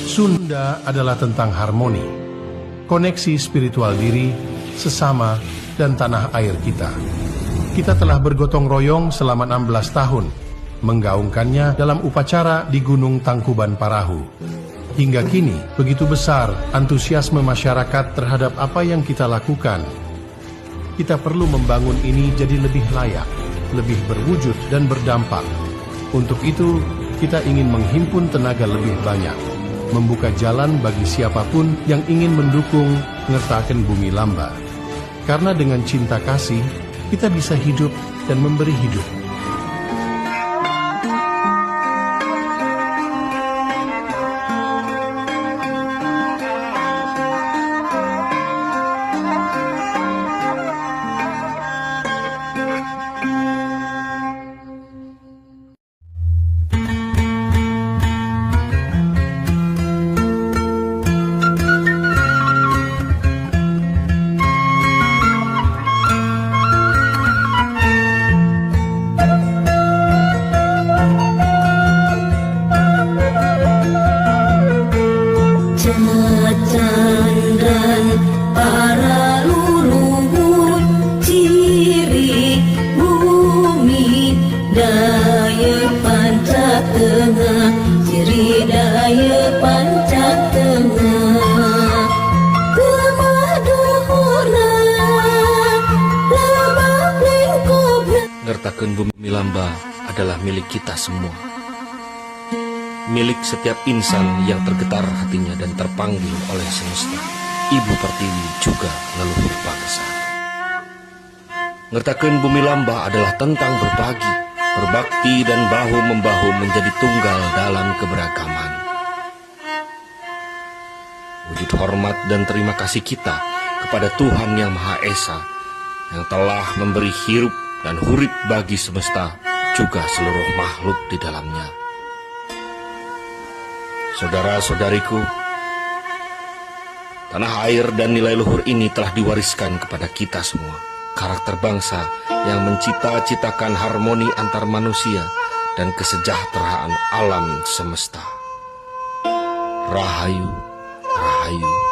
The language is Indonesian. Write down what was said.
Sunda adalah tentang harmoni, koneksi spiritual diri, sesama, dan tanah air kita. Kita telah bergotong royong selama 16 tahun, menggaungkannya dalam upacara di Gunung Tangkuban Parahu. Hingga kini, begitu besar antusiasme masyarakat terhadap apa yang kita lakukan. Kita perlu membangun ini jadi lebih layak, lebih berwujud dan berdampak. Untuk itu, kita ingin menghimpun tenaga lebih banyak, membuka jalan bagi siapapun yang ingin mendukung ngertakeun Bumi Lamba. Karena dengan cinta kasih, kita bisa hidup dan memberi hidup. Dan para leluhur ciri bumi daya Pancak Tengah, ciri daya Pancak Tengah. Kemaduhurna lebak lingkupna. Ngertakeun Bumi Lamba adalah milik kita semua, milik setiap insan yang tergetar hatinya dan terpanggil oleh semesta, Ibu Pertiwi juga leluhur bangsa. Ngertakeun Bumi Lamba adalah tentang berbagi, berbakti dan bahu-membahu menjadi tunggal dalam keberagaman. Wujud hormat dan terima kasih kita kepada Tuhan Yang Maha Esa yang telah memberi hirup dan hurip bagi semesta, juga seluruh makhluk di dalamnya. Saudara-saudariku, tanah air dan nilai luhur ini telah diwariskan kepada kita semua. Karakter bangsa yang mencita-citakan harmoni antar manusia dan kesejahteraan alam semesta. Rahayu, Rahayu.